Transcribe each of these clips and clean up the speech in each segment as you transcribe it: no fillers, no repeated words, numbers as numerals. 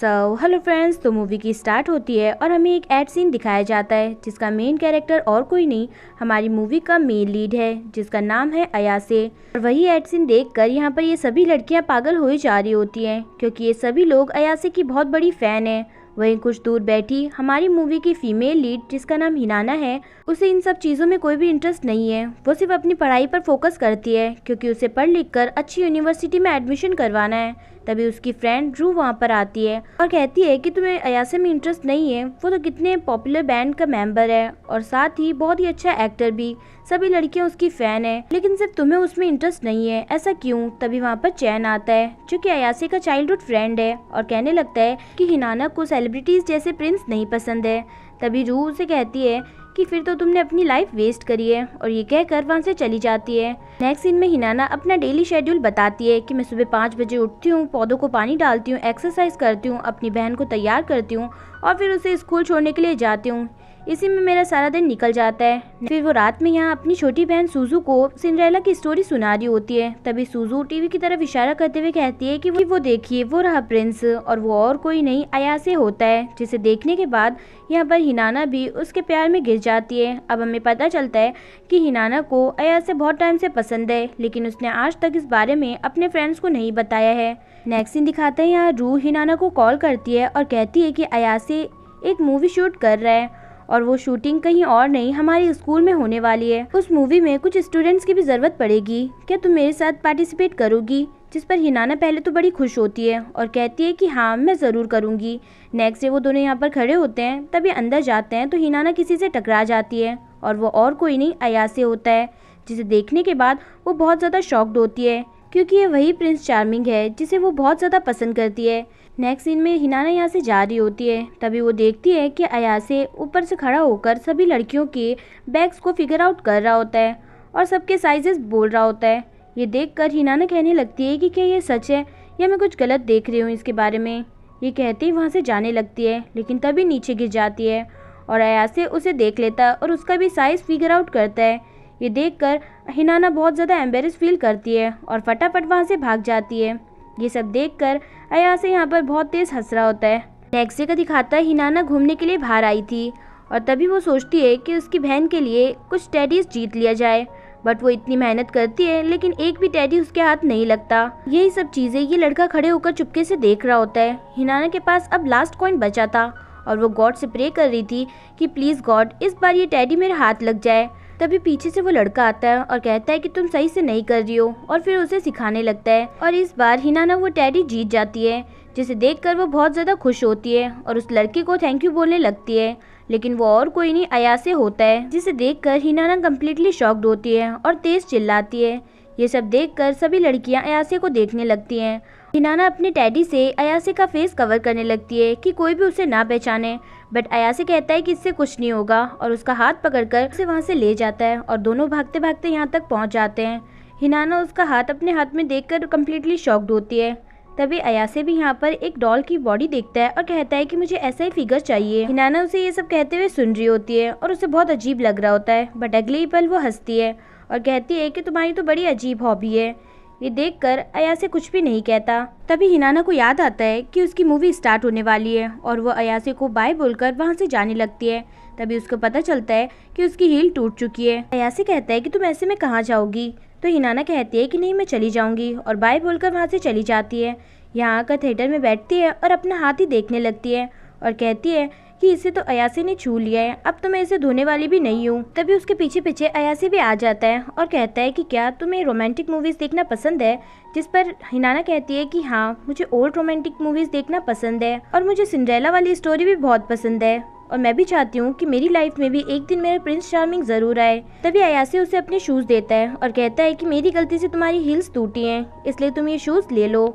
Hello friends, तो movie की start होती है और हमें एक एड सीन दिखाया जाता है जिसका मेन कैरेक्टर और कोई नहीं हमारी मूवी का मेन लीड है जिसका नाम है अयासे। और वही एड सीन देखकर यहाँ पर ये सभी लड़कियाँ पागल हो ही जा रही होती हैं क्योंकि ये सभी लोग अयासे की बहुत बड़ी फ़ैन है। वहीं कुछ दूर बैठी हमारी मूवी की फीमेल लीड जिसका नाम हिनाना है, उसे इन सब चीज़ों में कोई भी इंटरेस्ट नहीं है। वो सिर्फ अपनी पढ़ाई पर फोकस करती है क्योंकि उसे पढ़ लिख कर अच्छी यूनिवर्सिटी में एडमिशन करवाना है। तभी उसकी फ्रेंड रू वहाँ पर आती है और कहती है कि तुम्हें अयासे में इंटरेस्ट नहीं है, वो तो कितने पॉपुलर बैंड का मेंबर है और साथ ही बहुत ही अच्छा एक्टर भी, सभी लड़कियां उसकी फैन है, लेकिन सिर्फ तुम्हें उसमें इंटरेस्ट नहीं है, ऐसा क्यों। तभी वहाँ पर चैन आता है जो कि अयासे का चाइल्डहुड फ्रेंड है और कहने लगता है कि हिनाना को सेलिब्रिटीज जैसे प्रिंस नहीं पसंद है। तभी रू उसे कहती है कि फिर तो तुमने अपनी लाइफ वेस्ट करी है और ये कहकर वहाँ से चली जाती है। नेक्स्ट सीन में हिनाना अपना डेली शेड्यूल बताती है कि मैं सुबह 5 बजे उठती हूँ, पौधों को पानी डालती हूँ, एक्सरसाइज करती हूँ, अपनी बहन को तैयार करती हूँ और फिर उसे स्कूल छोड़ने के लिए जाती हूँ। इसी में मेरा सारा दिन निकल जाता है। फिर वो रात में यहाँ अपनी छोटी बहन सूजू को सिंड्रेला की स्टोरी सुना रही होती है। तभी सूजू टीवी की तरफ इशारा करते हुए कहती है कि वो देखिए, वो रहा प्रिंस, और वो और कोई नहीं अयासे होता है, जिसे देखने के बाद यहाँ पर हिनाना भी उसके प्यार में गिर जाती है। अब हमें पता चलता है कि हिनाना को अयासे बहुत टाइम से पसंद है, लेकिन उसने आज तक इस बारे में अपने फ्रेंड्स को नहीं बताया है। नेक्स्ट सीन दिखाते हैं यहाँ रू हिनाना को कॉल करती है और कहती है कि अयासे एक मूवी शूट कर रहा है और वो शूटिंग कहीं और नहीं हमारे स्कूल में होने वाली है। उस मूवी में कुछ स्टूडेंट्स की भी जरूरत पड़ेगी, क्या तुम मेरे साथ पार्टिसिपेट करोगी। जिस पर हिनाना पहले तो बड़ी खुश होती है और कहती है कि हाँ, मैं ज़रूर करूँगी। नेक्स्ट डे वो दोनों यहाँ पर खड़े होते हैं, तभी अंदर जाते हैं तो हिनाना किसी से टकरा जाती है और वो और कोई नहीं अयासे होता है, जिसे देखने के बाद वो बहुत ज़्यादा शॉक्ड होती है क्योंकि ये वही प्रिंस चार्मिंग है जिसे वो बहुत ज़्यादा पसंद करती है। नेक्स्ट सीन में हिनाना यहाँ से जा रही होती है, तभी वो देखती है कि अयासे ऊपर से खड़ा होकर सभी लड़कियों के बैग्स को फिगर आउट कर रहा होता है और सबके साइजेस बोल रहा होता है। ये देखकर हिनाना कहने लगती है कि क्या ये सच है या मैं कुछ गलत देख रही हूँ इसके बारे में। ये कहते ही वहाँ से जाने लगती है, लेकिन तभी नीचे गिर जाती है और अयासे उसे देख लेता है और उसका भी साइज़ फिगर आउट करता है। ये देखकर हिनाना बहुत ज़्यादा एम्बेरस फील करती है और फटाफट वहाँ से भाग जाती है। ये सब देखकर अयासे यहाँ पर बहुत तेज हंस रहा होता है। नेक्स्ट डे का दिखाता है हिनाना घूमने के लिए बाहर आई थी और तभी वो सोचती है कि उसकी बहन के लिए कुछ टेडीज जीत लिया जाए, बट वो इतनी मेहनत करती है लेकिन एक भी टेडी उसके हाथ नहीं लगता। यही सब चीज़ें ये लड़का खड़े होकर चुपके से देख रहा होता है। हिनाना के पास अब लास्ट कॉइन बचा था और वो गॉड से प्रे कर रही थी कि प्लीज़ गॉड, इस बार ये टेडी मेरे हाथ लग जाए। तभी पीछे से वो लड़का आता है और कहता है कि तुम सही से नहीं कर रही हो और फिर उसे सिखाने लगता है और इस बार हिनाना वो टेडी जीत जाती है, जिसे देखकर वो बहुत ज़्यादा खुश होती है और उस लड़के को थैंक यू बोलने लगती है, लेकिन वो और कोई नहीं अयासे होता है, जिसे देखकर हिनाना कम्प्लीटली शॉक्ड होती है और तेज चिल्लाती है। ये सब देखकर सभी लड़कियां अयासे को देखने लगती हैं। हिनाना अपने टेडी से अयासे का फेस कवर करने लगती है कि कोई भी उसे ना पहचाने, बट अयासे कहता है कि इससे कुछ नहीं होगा और उसका हाथ पकड़कर उसे वहाँ से ले जाता है और दोनों भागते भागते यहाँ तक पहुँच जाते हैं। हिनाना उसका हाथ अपने हाथ में देखकर कम्प्लीटली शॉक्ड होती है। तभी अयासे भी यहाँ पर एक डॉल की बॉडी देखता है और कहता है कि मुझे ऐसा ही फिगर चाहिए। हिनाना उसे ये सब कहते हुए सुन रही होती है और उसे बहुत अजीब लग रहा होता है, बट अगले ही पल वो हंसती है और कहती है कि तुम्हारी तो बड़ी अजीब हॉबी है। ये देखकर अयासे कुछ भी नहीं कहता। तभी हिनाना को याद आता है कि उसकी मूवी स्टार्ट होने वाली है और वो अयासे को बाय बोलकर वहाँ से जाने लगती है। तभी उसको पता चलता है कि उसकी हील टूट चुकी है। अयासे कहता है कि तुम ऐसे में कहाँ जाओगी, तो हिनाना कहती है कि नहीं, मैं चली जाऊंगी और बाय बोलकर वहाँ से चली जाती है। यहाँ आकर थिएटर में बैठती है और अपना हाथ ही देखने लगती है और कहती है कि इसे तो अयासे ने छू लिया है, अब तो मैं इसे धोने वाली भी नहीं हूँ। तभी उसके पीछे पीछे अयासे भी आ जाता है और कहता है कि क्या तुम्हें रोमांटिक मूवीज़ देखना पसंद है। जिस पर हिनाना कहती है कि हाँ, मुझे ओल्ड रोमांटिक मूवीज़ देखना पसंद है और मुझे सिंड्रेला वाली स्टोरी भी बहुत पसंद है और मैं भी चाहती हूँ कि मेरी लाइफ में भी एक दिन मेरा प्रिंस चार्मिंग ज़रूर आए। तभी अयासे उसे अपने शूज़ देता है और कहता है कि मेरी गलती से तुम्हारी हील्स टूटी हैं, इसलिए तुम ये शूज़ ले लो,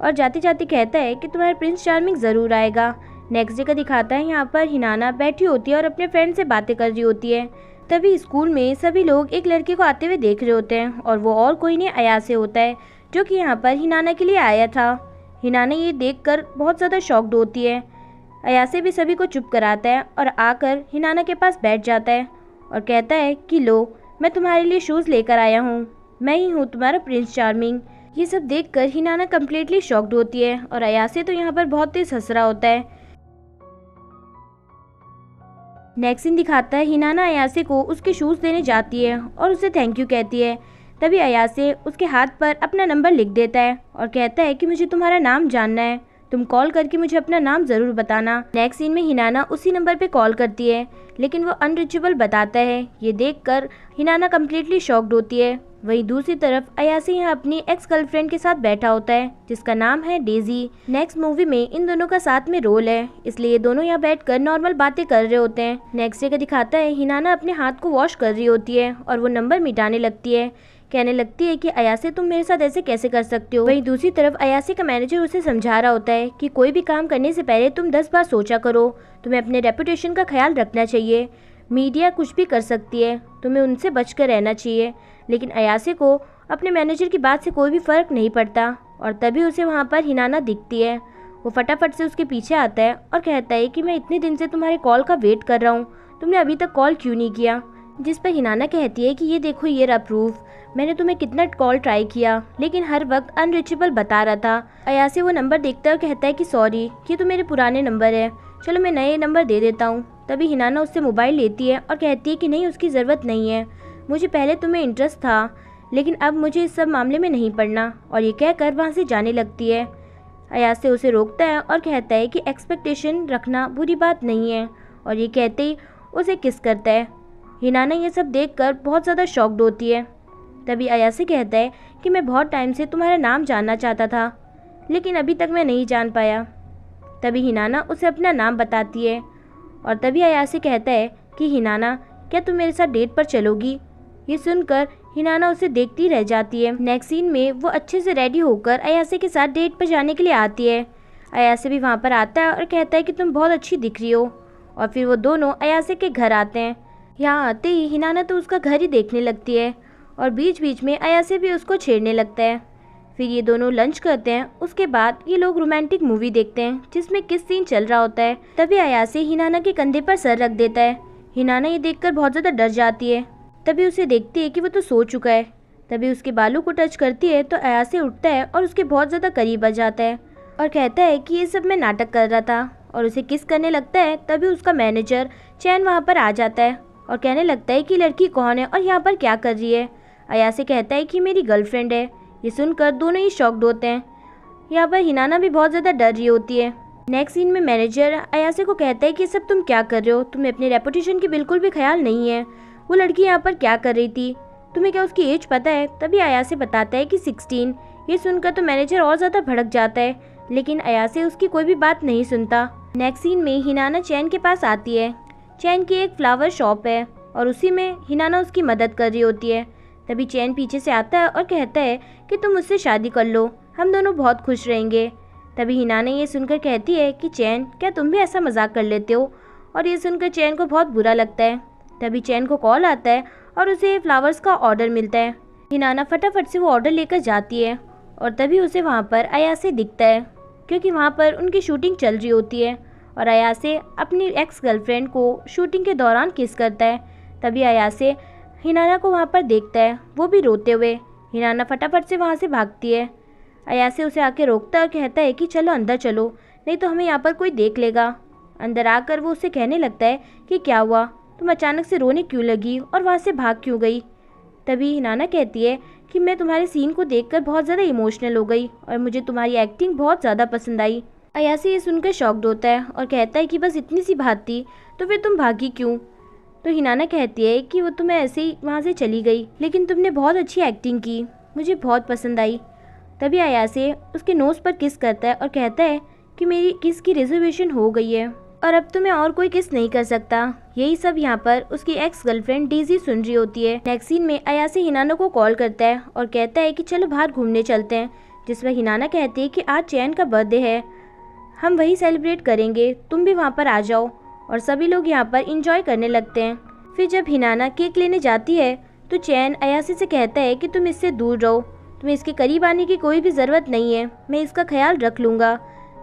और जाते जाते कहता है कि तुम्हारा प्रिंस चार्मिंग ज़रूर आएगा। नेक्स्ट डे का दिखाता है यहाँ पर हिनाना बैठी होती है और अपने फ्रेंड से बातें कर रही होती है। तभी स्कूल में सभी लोग एक लड़के को आते हुए देख रहे होते हैं और वो और कोई नहीं अयासे होता है, जो कि यहाँ पर हिनाना के लिए आया था। हिनाना ये देखकर बहुत ज़्यादा शॉक्ड होती है। अयासे भी सभी को चुप कराता है और आकर हिनाना के पास बैठ जाता है और कहता है कि लो, मैं तुम्हारे लिए शूज़ लेकर आया हूँ, मैं ही हूँ तुम्हारा प्रिंस चार्मिंग। ये सब देखकर हिनाना कम्प्लीटली शॉक्ड होती है और अयासे तो यहाँ पर बहुत तेज हंस रहा होता है। नेक्स्ट सीन दिखाता है हिनाना अयासे को उसके शूज़ देने जाती है और उसे थैंक यू कहती है। तभी अयासे उसके हाथ पर अपना नंबर लिख देता है और कहता है कि मुझे तुम्हारा नाम जानना है, तुम कॉल करके मुझे अपना नाम ज़रूर बताना। नेक्स्ट सीन में हिनाना उसी नंबर पे कॉल करती है लेकिन वो अनरीचेबल बताता है। ये देखकर हिनाना कम्प्लीटली शॉक्ड होती है। वहीं दूसरी तरफ अयासे यहाँ अपनी एक्स गर्लफ्रेंड के साथ बैठा होता है जिसका नाम है डेजी। नेक्स्ट मूवी में इन दोनों का साथ में रोल है, इसलिए दोनों यहाँ बैठकर नॉर्मल बातें कर रहे होते हैं। नेक्स्ट डे का दिखाता है हिनाना अपने हाथ को वॉश कर रही होती है और वो नंबर मिटाने लगती है। कहने लगती है कि अयासे तुम मेरे साथ ऐसे कैसे कर सकते हो। वहीं दूसरी तरफ अयासे का मैनेजर उसे समझा रहा होता है कि कोई भी काम करने से पहले तुम 10 बार सोचा करो, तुम्हें अपने रेपुटेशन का ख्याल रखना चाहिए, मीडिया कुछ भी कर सकती है, तुम्हें उनसे बचकर रहना चाहिए। लेकिन अयासे को अपने मैनेजर की बात से कोई भी फ़र्क नहीं पड़ता और तभी उसे वहाँ पर हिनाना दिखती है। वो फटाफट से उसके पीछे आता है और कहता है कि मैं इतने दिन से तुम्हारे कॉल का वेट कर रहा हूँ, तुमने अभी तक कॉल क्यों नहीं किया। जिस पर हिनाना कहती है कि ये देखो ये रहा प्रूफ, मैंने तुम्हें कितना कॉल ट्राई किया लेकिन हर वक्त अनरीचेबल बता रहा था। अयासे वो नंबर देखता है और कहता है कि सॉरी, ये तो मेरे पुराने नंबर है, चलो मैं नए नंबर दे देता हूँ। तभी हिनाना उससे मोबाइल लेती है और कहती है कि नहीं, उसकी ज़रूरत नहीं है, मुझे पहले तुम्हें इंटरेस्ट था लेकिन अब मुझे इस सब मामले में नहीं पड़ना। और ये कहकर वहाँ से जाने लगती है। अयासे उसे रोकता है और कहता है कि एक्सपेक्टेशन रखना बुरी बात नहीं है और ये कहते ही उसे किस करता है। हिनाना ये सब देखकर बहुत ज़्यादा शॉक्ड होती है। तभी अयासे कहता है कि मैं बहुत टाइम से तुम्हारा नाम जानना चाहता था लेकिन अभी तक मैं नहीं जान पाया। तभी हिनाना उसे अपना नाम बताती है और तभी अयासे कहता है कि हिनाना, क्या तुम मेरे साथ डेट पर चलोगी। ये सुनकर हिनाना उसे देखती रह जाती है। नेक्स्ट सीन में वो अच्छे से रेडी होकर अयासे के साथ डेट पर जाने के लिए आती है। अयासे भी वहाँ पर आता है और कहता है कि तुम बहुत अच्छी दिख रही हो और फिर वो दोनों अयासे के घर आते हैं। यहाँ आते ही हिनाना तो उसका घर ही देखने लगती है और बीच बीच में अयासे भी उसको छेड़ने लगता है। फिर ये दोनों लंच करते हैं, उसके बाद ये लोग रोमांटिक मूवी देखते हैं जिसमें किस सीन चल रहा होता है। तभी अयासे हिनाना के कंधे पर सर रख देता है। हिनाना ये देखकर बहुत ज़्यादा डर जाती है। तभी उसे देखती है कि वो तो सो चुका है। तभी उसके बालों को टच करती है तो अयासे उठता है और उसके बहुत ज़्यादा करीब आ जाता है और कहता है कि ये सब मैं नाटक कर रहा था और उसे किस करने लगता है। तभी उसका मैनेजर चैन वहाँ पर आ जाता है और कहने लगता है कि लड़की कौन है और यहाँ पर क्या कर रही है। अयासे कहता है कि मेरी गर्लफ्रेंड है। ये सुनकर दोनों ही शॉक्ड होते हैं। यहाँ पर हिनाना भी बहुत ज़्यादा डर रही होती है। नेक्स्ट सीन में मैनेजर अयासे को कहता है कि सब तुम क्या कर रहे हो, तुम्हें अपने रेपुटेशन की बिल्कुल भी ख्याल नहीं है। वो लड़की यहाँ पर क्या कर रही थी, तुम्हें क्या उसकी एज पता है। तभी अयासे बताता है कि 16। ये सुनकर तो मैनेजर और ज़्यादा भड़क जाता है लेकिन अयासे उसकी कोई भी बात नहीं सुनता। नेक्स्ट सीन में हिनाना चैन के पास आती है। चैन की एक फ्लावर शॉप है और उसी में हिनाना उसकी मदद कर रही होती है। तभी चैन पीछे से आता है और कहता है कि तुम मुझसे शादी कर लो, हम दोनों बहुत खुश रहेंगे। तभी हिनाना ये सुनकर कहती है कि चैन, क्या तुम भी ऐसा मजाक कर लेते हो। और ये सुनकर चैन को बहुत बुरा लगता है। तभी चैन को कॉल आता है और उसे फ्लावर्स का ऑर्डर मिलता है। हिनाना फटाफट से वो ऑर्डर लेकर जाती है और तभी उसे वहाँ पर अयासे दिखता है क्योंकि वहाँ पर उनकी शूटिंग चल रही होती है और अयासे अपनी एक्स गर्लफ्रेंड को शूटिंग के दौरान किस करता है। तभी अयासे हिनाना को वहाँ पर देखता है, वो भी रोते हुए। हिनाना फटाफट से वहाँ से भागती है। अयासे उसे आके रोकता है और कहता है कि चलो अंदर चलो, नहीं तो हमें यहाँ पर कोई देख लेगा। अंदर आकर वो उसे कहने लगता है कि क्या हुआ, तुम अचानक से रोने क्यों लगी और वहाँ से भाग क्यों गई। तभी हिनाना कहती है कि मैं तुम्हारे सीन को देखकर बहुत ज़्यादा इमोशनल हो गई और मुझे तुम्हारी एक्टिंग बहुत ज़्यादा पसंद आई। अयासे ये सुनकर शॉक्ड होता है और कहता है कि बस इतनी सी बात थी तो फिर तुम भागी क्यों। तो हिनाना कहती है कि वो तुम्हें ऐसे ही वहाँ से चली गई, लेकिन तुमने बहुत अच्छी एक्टिंग की, मुझे बहुत पसंद आई। तभी अयासे उसके नोज़ पर किस करता है और कहता है कि मेरी किस की रिजर्वेशन हो गई है और अब तो मैं और कोई किस नहीं कर सकता। यही सब यहाँ पर उसकी एक्स गर्लफ्रेंड डेजी सुन रही होती है। नेक्स्ट सीन में अयासे हिनाना को कॉल करता है और कहता है कि चलो बाहर घूमने चलते हैं, जिस पर हिनाना कहती है कि आज चैन का बर्थडे है, हम वही सेलिब्रेट करेंगे, तुम भी वहाँ पर आ जाओ। और सभी लोग यहाँ पर इंजॉय करने लगते हैं। फिर जब हिनाना केक लेने जाती है तो चैन अयासे से कहता है कि तुम इससे दूर रहो, तुम्हें इसके करीब आने की कोई भी ज़रूरत नहीं है, मैं इसका ख्याल रख लूँगा।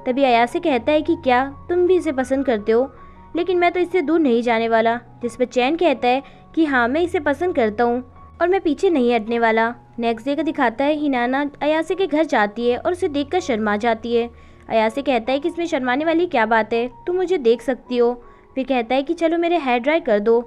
तभी अयासे कहता है कि क्या तुम भी इसे पसंद करते हो, लेकिन मैं तो इससे दूर नहीं जाने वाला। जिस पर चैन कहता है कि हाँ मैं इसे पसंद करता हूँ और मैं पीछे नहीं हटने वाला। नेक्स्ट डे का दिखाता है हिनाना अयासे के घर जाती है और उसे देखकर शर्मा जाती है। अयासे कहता है कि इसमें शर्माने वाली क्या बात है, तुम मुझे देख सकती हो। फिर कहता है कि चलो मेरे हेयर ड्राई कर दो।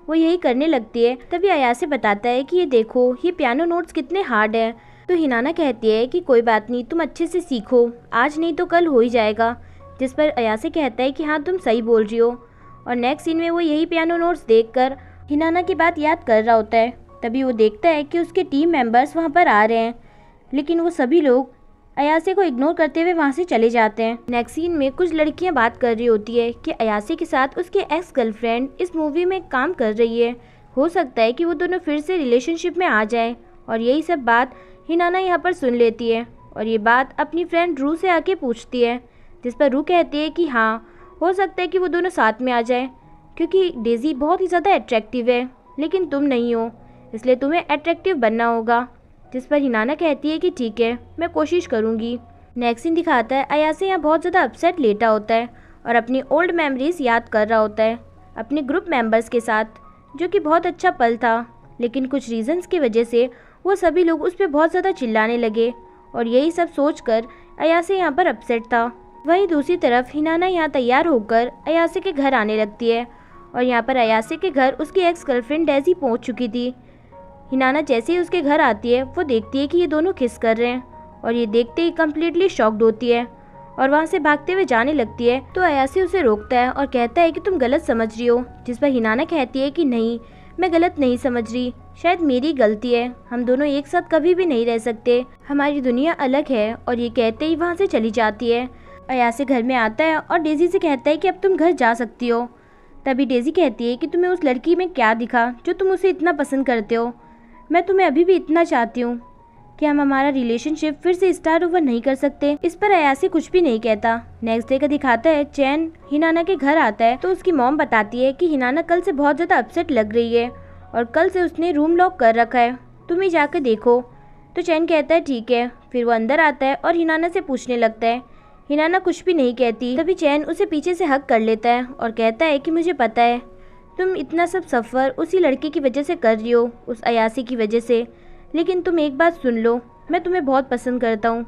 वो यही करने लगती है। तभी अयासे बताता है कि ये देखो ये पियानो नोट्स कितने हार्ड हैं। तो हिनाना कहती है कि कोई बात नहीं, तुम अच्छे से सीखो, आज नहीं तो कल हो ही जाएगा। जिस पर अयासे कहता है कि हाँ तुम सही बोल रही हो। और नेक्स्ट सीन में वो यही पियानो नोट्स देखकर हिनाना की बात याद कर रहा होता है। तभी वो देखता है कि उसके टीम मेंबर्स वहाँ पर आ रहे हैं, लेकिन वो सभी लोग अयासे को इग्नोर करते हुए वहाँ से चले जाते हैं। नेक्स्ट सीन में कुछ लड़कियाँ बात कर रही होती है कि अयासे के साथ उसके एक्स गर्लफ्रेंड इस मूवी में काम कर रही है, हो सकता है कि वो दोनों फिर से रिलेशनशिप में आ जाए। और यही सब बात हिनाना यहाँ पर सुन लेती है और ये बात अपनी फ्रेंड रू से आके पूछती है, जिस पर रू कहती है कि हाँ हो सकता है कि वो दोनों साथ में आ जाए, क्योंकि डेज़ी बहुत ही ज़्यादा अट्रैक्टिव है लेकिन तुम नहीं हो, इसलिए तुम्हें अट्रैक्टिव बनना होगा। जिस पर हिनाना कहती है कि ठीक है, मैं कोशिश करूँगी। नेक्स्ट सीन दिखाता है अयासे यहाँ बहुत ज़्यादा अपसेट लेटा होता है और अपनी ओल्ड मेमोरीज याद कर रहा होता है अपने ग्रुप मेंबर्स के साथ, जो कि बहुत अच्छा पल था। लेकिन कुछ रीजंस की वजह से वो सभी लोग उस पर बहुत ज़्यादा चिल्लाने लगे और यही सब सोचकर अयासे यहाँ पर अपसेट था। वहीं दूसरी तरफ हिनाना यहाँ तैयार होकर अयासे के घर आने लगती है और यहाँ पर अयासे के घर उसकी एक्स गर्लफ्रेंड डेज़ी पहुँच चुकी थी। हिनाना जैसे ही उसके घर आती है वो देखती है कि ये दोनों किस कर रहे हैं और ये देखते ही कम्प्लीटली शॉक्ड होती है और वहाँ से भागते हुए जाने लगती है। तो अयासे उसे रोकता है और कहता है कि तुम गलत समझ रही हो। जिस पर हिनाना कहती है कि नहीं, मैं गलत नहीं समझ रही, शायद मेरी गलती है, हम दोनों एक साथ कभी भी नहीं रह सकते, हमारी दुनिया अलग है। और ये कहते ही वहाँ से चली जाती है। अयासे घर में आता है और डेज़ी से कहता है कि अब तुम घर जा सकती हो। तभी डेज़ी कहती है कि तुम्हें उस लड़की में क्या दिखा जो तुम उसे इतना पसंद करते हो। मैं तुम्हें अभी भी इतना चाहती हूँ कि हम हमारा रिलेशनशिप फिर से स्टार्ट ओवर नहीं कर सकते। इस पर अयासे कुछ भी नहीं कहता। नेक्स्ट डे का दिखाता है चैन हिनाना के घर आता है तो उसकी मॉम बताती है कि हिनाना कल से बहुत ज़्यादा अपसेट लग रही है और कल से उसने रूम लॉक कर रखा है, तुम ही जाकर देखो। तो चैन कहता है ठीक है। फिर वो अंदर आता है और हिनाना से पूछने लगता है। हिनाना कुछ भी नहीं कहती। तभी चैन उसे पीछे से हक कर लेता है और कहता है कि मुझे पता है तुम इतना सब सफ़र उसी लड़के की वजह से कर रही हो, उस अयासे की वजह से, लेकिन तुम एक बात सुन लो, मैं तुम्हें बहुत पसंद करता हूँ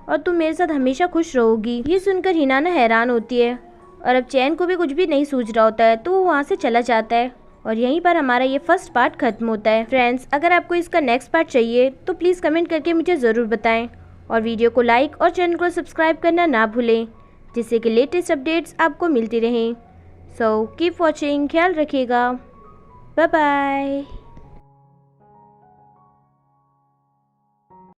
और तुम मेरे साथ हमेशा खुश रहोगी। ये सुनकर हिनाना हैरान होती है और अब चैन को भी कुछ भी नहीं सूझ रहा होता है तो वो वहाँ से चला जाता है और यहीं पर हमारा ये फर्स्ट पार्ट खत्म होता है। फ्रेंड्स, अगर आपको इसका नेक्स्ट पार्ट चाहिए तो प्लीज़ कमेंट करके मुझे ज़रूर बताएं और वीडियो को लाइक और चैनल को सब्सक्राइब करना ना भूलें, जिससे कि लेटेस्ट अपडेट्स आपको मिलती रहें। सो कीप वॉचिंग, ख्याल रखिएगा, बाय बाय।